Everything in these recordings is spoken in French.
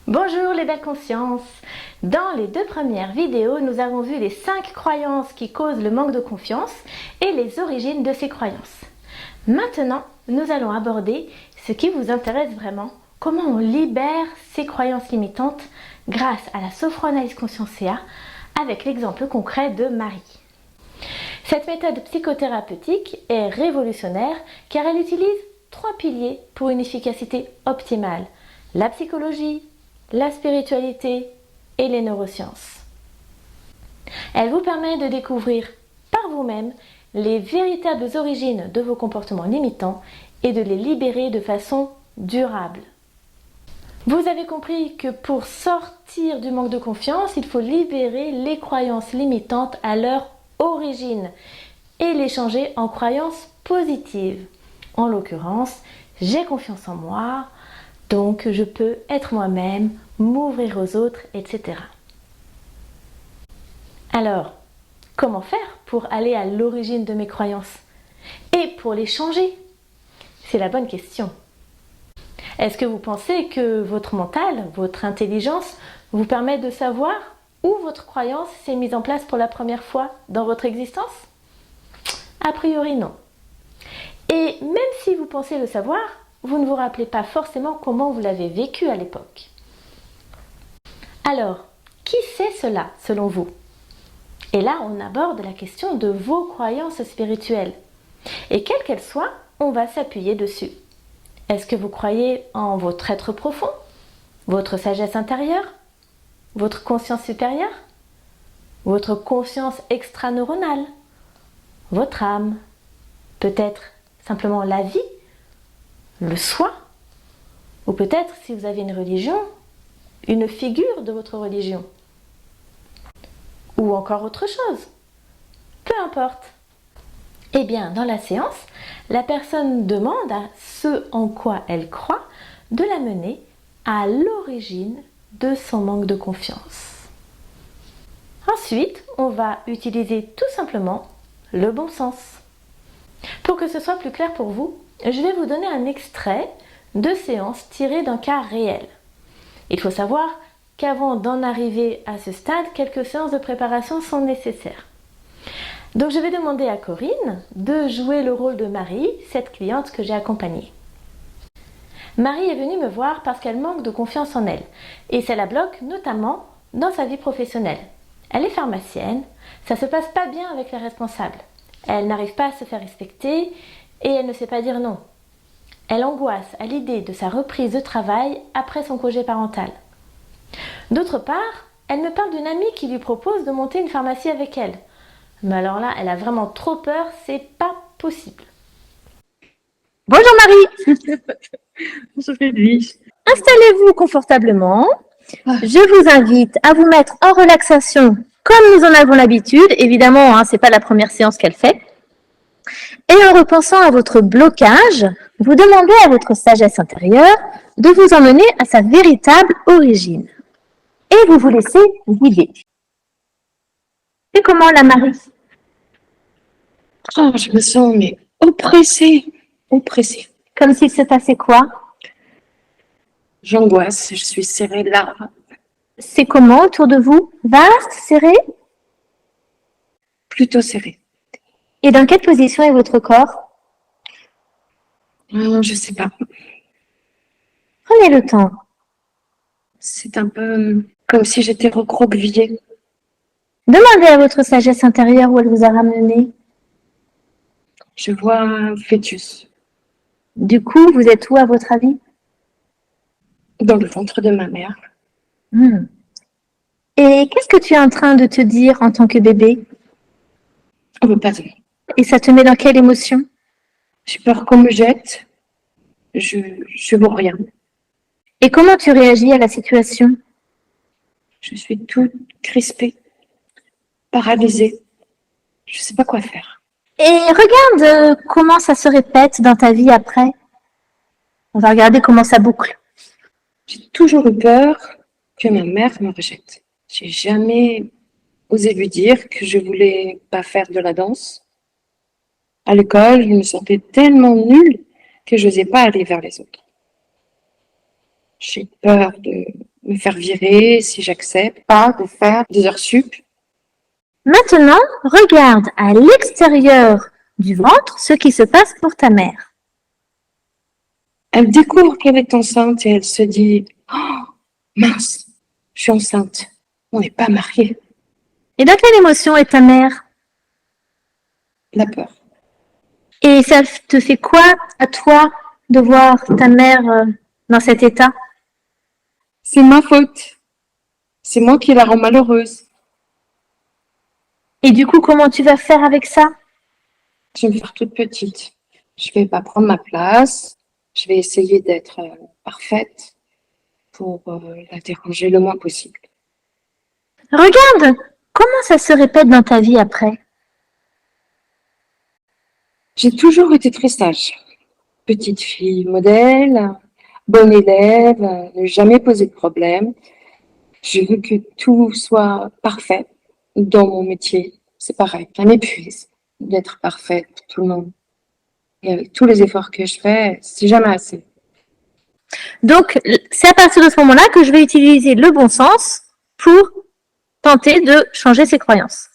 Bonjour les belles consciences. Dans les deux premières vidéos, nous avons vu les 5 croyances qui causent le manque de confiance et les origines de ces croyances. Maintenant, nous allons aborder ce qui vous intéresse vraiment, comment on libère ces croyances limitantes grâce à la sophranalyse consciencia avec l'exemple concret de Marie. Cette méthode psychothérapeutique est révolutionnaire car elle utilise 3 piliers pour une efficacité optimale: la psychologie, la spiritualité et les neurosciences. Elle vous permet de découvrir par vous-même les véritables origines de vos comportements limitants et de les libérer de façon durable. Vous avez compris que pour sortir du manque de confiance, il faut libérer les croyances limitantes à leur origine et les changer en croyances positives. En l'occurrence, j'ai confiance en moi, donc je peux être moi-même, m'ouvrir aux autres, etc. Alors, comment faire pour aller à l'origine de mes croyances et pour les changer? C'est la bonne question. Est-ce que vous pensez que votre mental, votre intelligence, vous permet de savoir où votre croyance s'est mise en place pour la première fois dans votre existence? A priori non. Et même si vous pensez le savoir, vous ne vous rappelez pas forcément comment vous l'avez vécu à l'époque. Alors, qui sait cela selon vous? Et là, on aborde la question de vos croyances spirituelles. Et quelles qu'elles soient, on va s'appuyer dessus. Est-ce que vous croyez en votre être profond, votre sagesse intérieure, votre conscience supérieure, votre conscience extraneuronale, votre âme, peut-être simplement la vie, le soi, ou peut-être, si vous avez une religion, une figure de votre religion, ou encore autre chose. Peu importe. Eh bien, dans la séance, la personne demande à ce en quoi elle croit de la mener à l'origine de son manque de confiance. Ensuite, on va utiliser tout simplement le bon sens. Pour que ce soit plus clair pour vous, je vais vous donner un extrait de séance tiré d'un cas réel. Il faut savoir qu'avant d'en arriver à ce stade, quelques séances de préparation sont nécessaires. Donc je vais demander à Corinne de jouer le rôle de Marie, cette cliente que j'ai accompagnée. Marie est venue me voir parce qu'elle manque de confiance en elle et ça la bloque notamment dans sa vie professionnelle. Elle est pharmacienne, ça se passe pas bien avec les responsables. Elle n'arrive pas à se faire respecter et elle ne sait pas dire non. Elle angoisse à l'idée de sa reprise de travail après son congé parental. D'autre part, elle me parle d'une amie qui lui propose de monter une pharmacie avec elle. Mais alors là, elle a vraiment trop peur, c'est pas possible. Bonjour Marie, Bonjour Edwige. installez-vous confortablement. Je vous invite à vous mettre en relaxation comme nous en avons l'habitude. Évidemment, c'est pas la première séance qu'elle fait. Et en repensant à votre blocage, vous demandez à votre sagesse intérieure de vous emmener à sa véritable origine. Et vous vous laissez guider. Et comment la Marie? Oh, je me sens mais oppressée. Comme s'il se passait quoi? J'angoisse, je suis serrée là, C'est comment autour de vous? Vaste, serré? plutôt serrée. Et dans quelle position est votre corps? Je sais pas. Prenez le temps. C'est un peu comme si j'étais recroquevillée. Demandez à votre sagesse intérieure où elle vous a ramené. Je vois un fœtus Du coup, vous êtes où à votre avis? dans le ventre de ma mère. Et qu'est-ce que tu es en train de te dire en tant que bébé? Oh, pardon. Et ça te met dans quelle émotion? J'ai peur qu'on me jette. Je vaux rien. Et comment tu réagis à la situation? Je suis toute crispée, paralysée. Je sais pas quoi faire. Et regarde comment ça se répète dans ta vie après. On va regarder comment ça boucle. J'ai toujours eu peur que ma mère me rejette. J'ai jamais osé lui dire que je voulais pas faire de la danse. À l'école, je me sentais tellement nulle que je n'osais pas aller vers les autres. J'ai peur me faire virer si j'accepte pas de faire des heures sup. Maintenant, regarde à l'extérieur du ventre ce qui se passe pour ta mère. Elle découvre qu'elle est enceinte et elle se dit « Oh, mince, je suis enceinte, on n'est pas mariés. Et dans quelle émotion est ta mère? » La peur. Et ça te fait quoi à toi de voir ta mère dans cet état? C'est ma faute. C'est moi qui la rends malheureuse. Et du coup, comment tu vas faire avec ça? Je vais me faire toute petite. Je vais pas prendre ma place. Je vais essayer d'être parfaite pour la déranger le moins possible. Regarde, comment ça se répète dans ta vie après? J'ai toujours été très sage. Petite fille modèle, bonne élève, ne jamais poser de problème. Je veux que tout soit parfait dans mon métier. C'est pareil, ça m'épuise d'être parfaite pour tout le monde. Et avec tous les efforts que je fais, c'est jamais assez. Donc, c'est à partir de ce moment-là que je vais utiliser le bon sens pour tenter de changer ses croyances.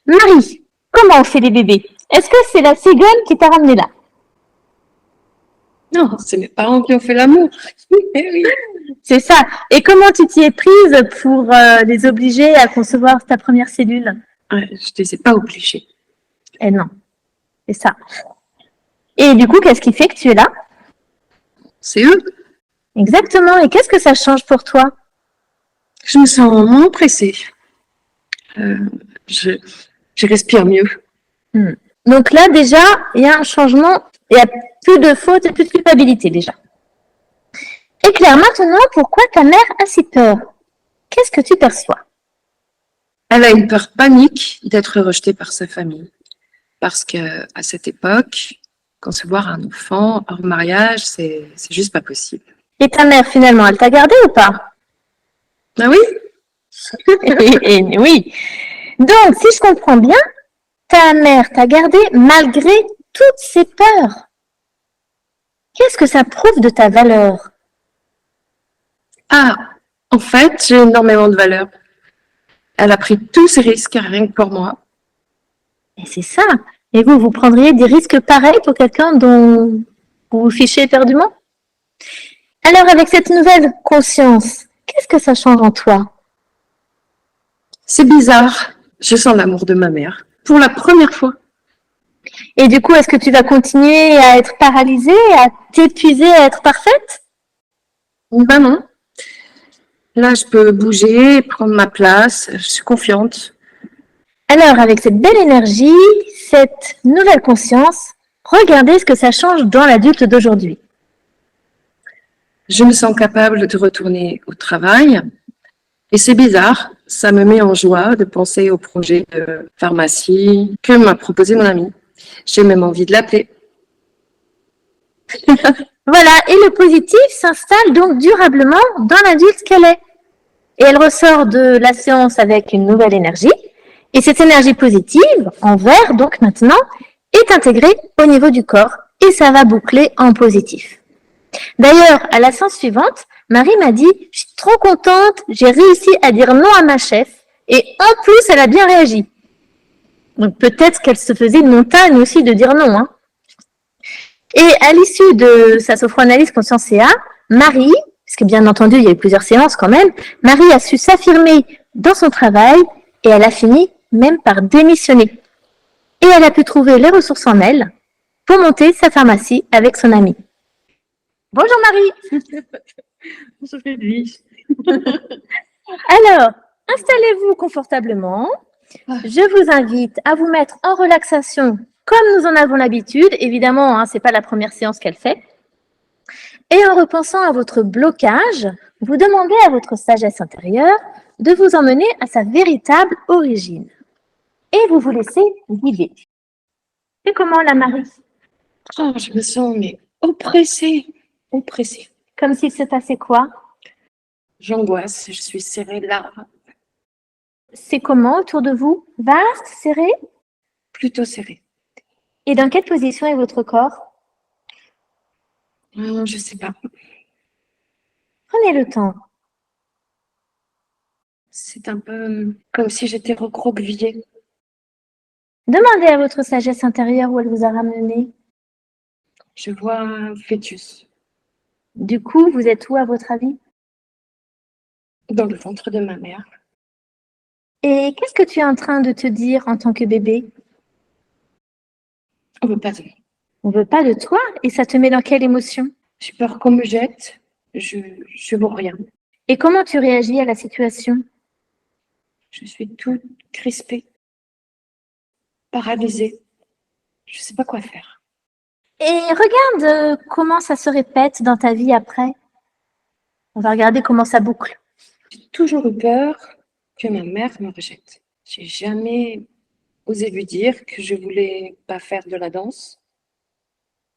Marie, comment on fait des bébés? Est-ce que c'est la cigogne qui t'a ramené là? Non, c'est mes parents qui ont fait l'amour. Oui. C'est ça. Et comment tu t'y es prise pour les obliger à concevoir ta première cellule? Ouais, je ne les ai pas obligés. Eh non, c'est ça. Et du coup, qu'est-ce qui fait que tu es là? C'est eux. Exactement. Et qu'est-ce que ça change pour toi? Je me sens moins pressée. Je respire mieux. Donc là, déjà, il y a un changement. Il y a plus de faute et plus de culpabilité déjà. Et Claire, maintenant, pourquoi ta mère a si peur? Qu'est-ce que tu perçois? Elle a une peur panique d'être rejetée par sa famille. Parce que à cette époque, concevoir un enfant hors mariage, c'est juste pas possible. Et ta mère, finalement, elle t'a gardé ou pas? Ah oui? Et oui. Donc, si je comprends bien, ta mère t'a gardé malgré toutes ces peurs. Qu'est-ce que ça prouve de ta valeur? Ah, en fait, j'ai énormément de valeur. Elle a pris tous ces risques rien que pour moi. Et c'est ça. Et vous, vous prendriez des risques pareils pour quelqu'un dont vous vous fichez éperdument? Alors, avec cette nouvelle conscience, qu'est-ce que ça change en toi? C'est bizarre. Je sens l'amour de ma mère. Pour la première fois. Et du coup, est-ce que tu vas continuer à être paralysée, à t'épuiser, à être parfaite? Ben non. Là, je peux bouger, prendre ma place. Je suis confiante. Alors, avec cette belle énergie, cette nouvelle conscience, regardez ce que ça change dans l'adulte d'aujourd'hui. Je me sens capable de retourner au travail. Et c'est bizarre, ça me met en joie de penser au projet de pharmacie que m'a proposé mon ami. J'ai même envie de l'appeler. Voilà, et le positif s'installe donc durablement dans l'adulte qu'elle est. Et elle ressort de la séance avec une nouvelle énergie. Et cette énergie positive, en vert donc maintenant, est intégrée au niveau du corps. Et ça va boucler en positif. D'ailleurs, à la séance suivante, Marie m'a dit « Je suis trop contente, j'ai réussi à dire non à ma chef. Et en plus, elle a bien réagi. » Donc peut-être qu'elle se faisait une montagne aussi de dire non. Hein. Et à l'issue de sa sophroanalyse conscience CA, Marie, parce que bien entendu, il y a eu plusieurs séances quand même, Marie a su s'affirmer dans son travail et elle a fini même par démissionner. Et elle a pu trouver les ressources en elle pour monter sa pharmacie avec son amie. Bonjour Marie. Bonjour Edwige. Alors, installez-vous confortablement. Je vous invite à vous mettre en relaxation comme nous en avons l'habitude. Évidemment, hein, ce n'est pas la première séance qu'elle fait. Et en repensant à votre blocage, vous demandez à votre sagesse intérieure de vous emmener à sa véritable origine. Et vous vous laissez guider. Et comment la Marie? Oh, je me sens oppressée. Comme s'il se passait quoi? J'angoisse, je suis serrée là. C'est comment autour de vous? Vaste, serré? Plutôt serrée. Et dans quelle position est votre corps? Je sais pas. Prenez le temps. C'est un peu comme si j'étais recroquevillée. Demandez à votre sagesse intérieure où elle vous a ramené. Je vois un fœtus Du coup, vous êtes où à votre avis? dans le ventre de ma mère. Et qu'est-ce que tu es en train de te dire en tant que bébé? On veut pas de moi. On veut pas de toi et ça te met dans quelle émotion? J'ai peur qu'on me jette. Je vaux rien. Et comment tu réagis à la situation? Je suis toute crispée, paralysée. Je sais pas quoi faire. Et regarde comment ça se répète dans ta vie après. On va regarder comment ça boucle. J'ai toujours eu peur que ma mère me rejette. J'ai jamais osé lui dire que je voulais pas faire de la danse.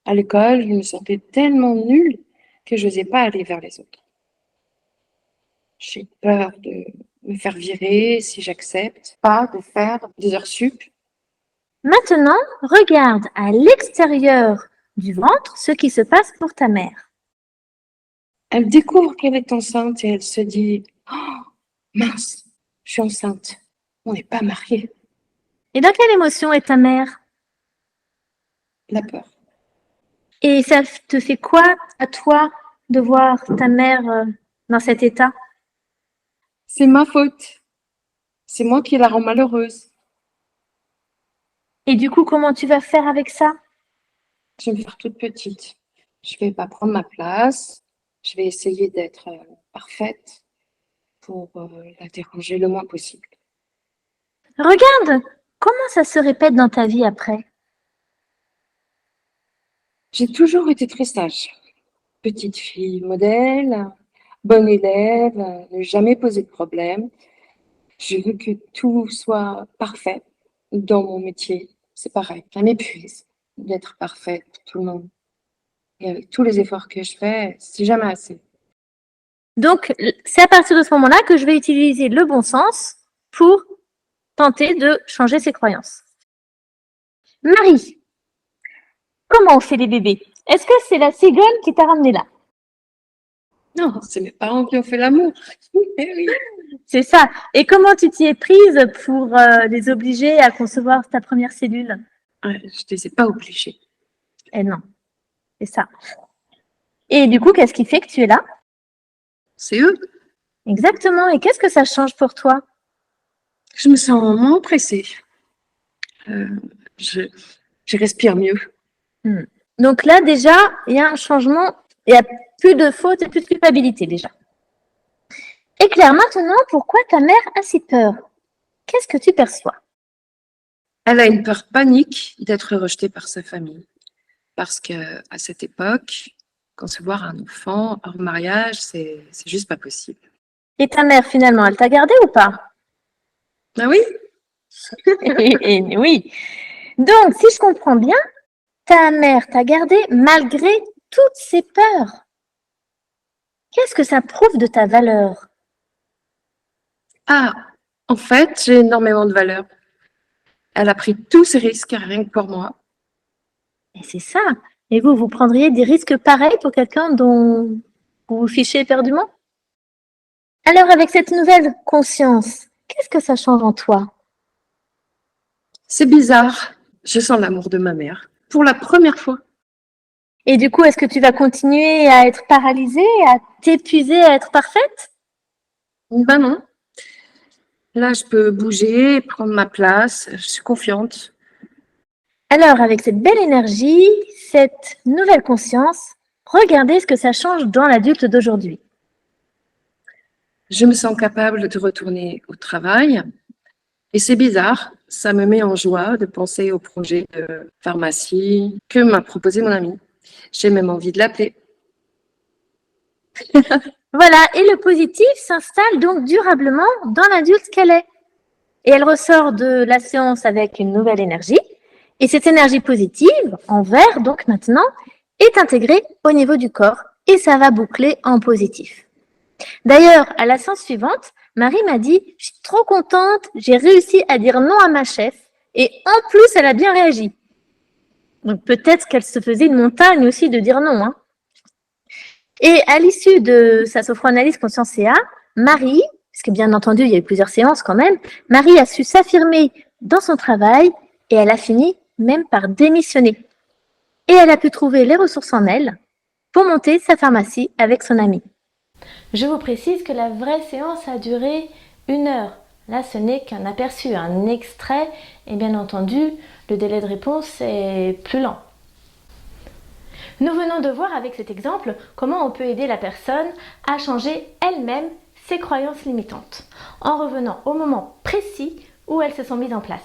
À l'école, je me sentais tellement nulle que je n'osais pas aller vers les autres. J'ai peur de me faire virer si j'accepte pas de faire des heures sup. Maintenant, regarde à l'extérieur du ventre ce qui se passe pour ta mère. Elle découvre qu'elle est enceinte et elle se dit oh, mince, je suis enceinte. On n'est pas mariés. Et dans quelle émotion est ta mère? La peur. Et ça te fait quoi à toi de voir ta mère dans cet état? C'est ma faute. C'est moi qui la rends malheureuse. Et du coup, comment tu vas faire avec ça? Je vais me faire toute petite. Je vais pas prendre ma place. Je vais essayer d'être parfaite pour la déranger le moins possible. Regarde comment ça se répète dans ta vie après. J'ai toujours été très sage. Petite fille modèle, bonne élève, ne jamais poser de problème. Je veux que tout soit parfait dans mon métier. C'est pareil, ça m'épuise d'être parfaite pour tout le monde. Et avec tous les efforts que je fais, c'est jamais assez. Donc, c'est à partir de ce moment-là que je vais utiliser le bon sens pour tenter de changer ses croyances. Marie, comment on fait les bébés? Est-ce que c'est la cigogne qui t'a ramené là? Non, c'est mes parents qui ont fait l'amour. Eh oui. C'est ça. Et comment tu t'y es prise pour les obliger à concevoir ta première cellule? Ouais, je ne les ai pas obligés. Eh non, c'est ça. Et du coup, qu'est-ce qui fait que tu es là? C'est eux. Exactement. Et qu'est-ce que ça change pour toi? Je me sens moins pressée. Je respire mieux. Donc là, déjà, il y a un changement. Il n'y a plus de faute et plus de culpabilité déjà. Et Claire, maintenant, pourquoi ta mère a si peur? Qu'est-ce que tu perçois? Elle a une peur panique d'être rejetée par sa famille. Parce qu'à cette époque, concevoir un enfant hors mariage, c'est juste pas possible. Et ta mère, finalement, elle t'a gardé ou pas? Ah oui? Et oui. Donc, si je comprends bien, ta mère t'a gardé malgré toutes ses peurs. Qu'est-ce que ça prouve de ta valeur? Ah, en fait, j'ai énormément de valeur. Elle a pris tous ces risques rien que pour moi. Et c'est ça. Et vous, vous prendriez des risques pareils pour quelqu'un dont vous vous fichez éperdument? Alors, avec cette nouvelle conscience, qu'est-ce que ça change en toi? C'est bizarre. Je sens l'amour de ma mère. Pour la première fois. Et du coup, est-ce que tu vas continuer à être paralysée, à t'épuiser, à être parfaite? Ben non. Là, je peux bouger, prendre ma place. Je suis confiante. Alors, avec cette belle énergie, cette nouvelle conscience, regardez ce que ça change dans l'adulte d'aujourd'hui. Je me sens capable de retourner au travail. Et c'est bizarre, ça me met en joie de penser au projet de pharmacie que m'a proposé mon ami. J'ai même envie de l'appeler. Voilà, et le positif s'installe donc durablement dans l'adulte qu'elle est. Et elle ressort de la séance avec une nouvelle énergie. Et cette énergie positive, en vert, donc maintenant, est intégrée au niveau du corps. Et ça va boucler en positif. D'ailleurs, à la séance suivante, Marie m'a dit « Je suis trop contente, j'ai réussi à dire non à ma chef. » Et en plus, elle a bien réagi. Donc peut-être qu'elle se faisait une montagne aussi de dire non. Hein. Et à l'issue de sa sophroanalyse conscience CA, Marie, parce que bien entendu, il y a eu plusieurs séances quand même, Marie a su s'affirmer dans son travail et elle a fini même par démissionner. Et elle a pu trouver les ressources en elle pour monter sa pharmacie avec son amie. Je vous précise que la vraie séance a duré 1 heure. Là, ce n'est qu'un aperçu, un extrait, et bien entendu, le délai de réponse est plus lent. Nous venons de voir avec cet exemple comment on peut aider la personne à changer elle-même ses croyances limitantes, en revenant au moment précis où elles se sont mises en place.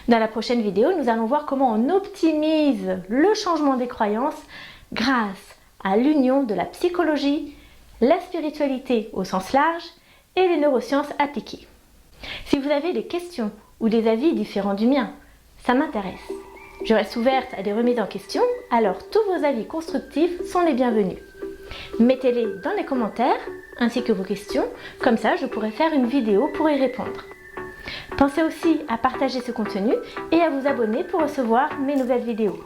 Dans la prochaine vidéo, nous allons voir comment on optimise le changement des croyances grâce à l'union de la psychologie, la spiritualité au sens large et les neurosciences appliquées. Si vous avez des questions ou des avis différents du mien, ça m'intéresse. Je reste ouverte à des remises en question, alors tous vos avis constructifs sont les bienvenus. Mettez-les dans les commentaires ainsi que vos questions, comme ça je pourrai faire une vidéo pour y répondre. Pensez aussi à partager ce contenu et à vous abonner pour recevoir mes nouvelles vidéos.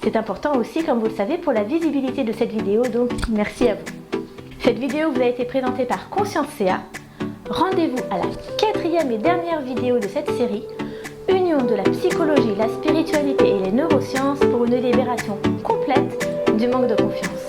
C'est important aussi, comme vous le savez, pour la visibilité de cette vidéo, donc merci à vous. Cette vidéo vous a été présentée par Conscience CA. Rendez-vous à la 4e et dernière vidéo de cette série, Union de la psychologie, la spiritualité et les neurosciences pour une libération complète du manque de confiance.